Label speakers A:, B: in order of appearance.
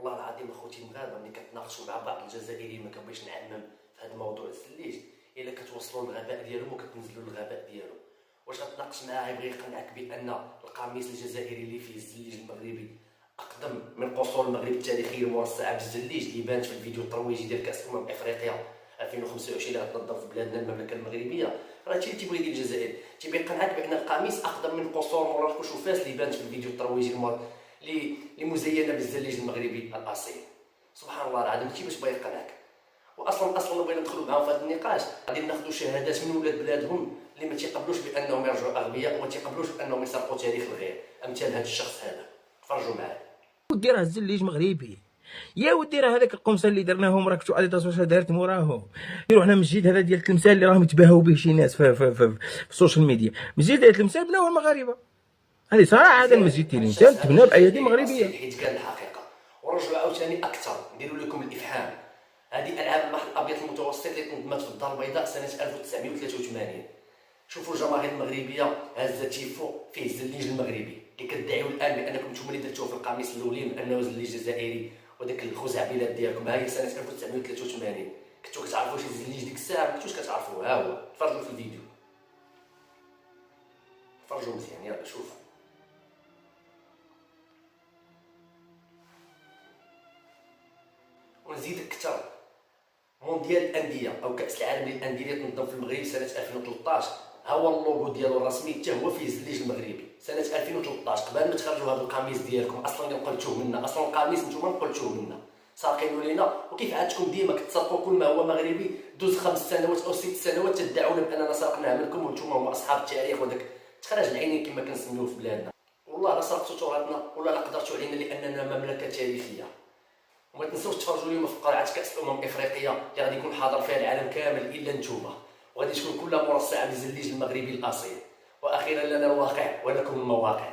A: والله العظيم اخوتي المغاربه ملي كتناقشوا مع بعض الجزائريين ما كنبغيش نعمم في هذا الموضوع الزليج، الا كتوصلوا للغباء ديالهم وكتنزلوا للغباء ديالهم. واش غتناقش معاه يبغي يقنعك بان القميص الجزائري اللي فيه الزليج المغربي اقدم من قصور المغرب التاريخيه المرصعه بالزليج اللي بانت في الفيديو الترويجي ديال كاس افريقيا 2025 اللي غتنظم في بلادنا المملكه المغربيه؟ راه هادشي اللي تيبغي يدير الجزائر، تيبغي يقنعك بان القميص اقدم من قصور مراكش وفاس اللي بانت في الفيديو الترويجي اللي مزينه بالزليج المغربي الاصيل. سبحان الله العظيم هادشي باش بغا يقنعك. واصلا بغينا ندخلوا معاهم في هذا النقاش غادي ناخذوا شهادات من ولاد بلادهم اللي ما تيقبلوش بانهم يرجعوا اغبياء وما تيقبلوش بانهم يسرقوا تاريخ الغير، امثال هذا الشخص هذا. تفرجوا معايا.
B: ودي راه الزليج مغربي، يا ودي راه هذاك القمصان اللي درناهم راك شو اديداس واش دارت موراهم. يروحنا مسجد هذا ديال التلمسان اللي راهم يتباهوا به شي ناس في السوشيال ميديا، مسجد ديال التلمسان بناوه المغاربه. هذه صراحه هذا المسجد ديال التلمسان تبنى بايادي مغربيه.
A: حيت كان الحقيقه ورجعوا عاوتاني اكثر نديروا لكم الافهام. هذه العاب البحر الابيض المتوسط اللي تنظمت في الدار البيضاء سنه 1983. شوفوا الجماهير المغربيه هازه تيفو فيه الزليج المغربي اللي كتدعيوا الان بانكم نتوما اللي درتوه في القميص الاولين انه زليج جزائري وداك الخزعبلات ديالكم. ها هي سنه 1983 كنتو كتعرفوا شي زليج ديك الساعه؟ ما كنتوش كتعرفوا. ها هو تفرجوا في الفيديو، تفرجوا مزيان يلا شوفوا. ونزيدك اكثر، مونديال الانديه او كاس العالم للانديه اللي تنظم في المغرب سنه 2013 ها هو اللوغو ديالو الرسمي حتى هو فيه الزليج المغربي سنه 2013. قبل ما تخرجوا هذا القميص ديالكم اصلا نقلتوه منا، اصلا القميص نتوما نقلتوه منا ساقينو لينا. وكيف عادتكم ديما كتسرقوا كل ما هو مغربي دوز 5 سنوات او 6 سنوات تدعونا باننا سرقناه منكم وانتم هما اصحاب التاريخ وداك تخرج العينين كما كنسميوه في بلادنا. والله لا سرقتوا تراثنا ولا لا قدرتوا علينا لاننا مملكه تاريخيه. وما تنسوش تفرجوا اليوم في قرعه كاس افريقيا اللي غادي يكون حاضر فيها العالم كامل الا نتوما، وغادي تكون كلها مرصعه بالزليج المغربي الاصيل. واخيرا لنا الواقع ولكم المواقع.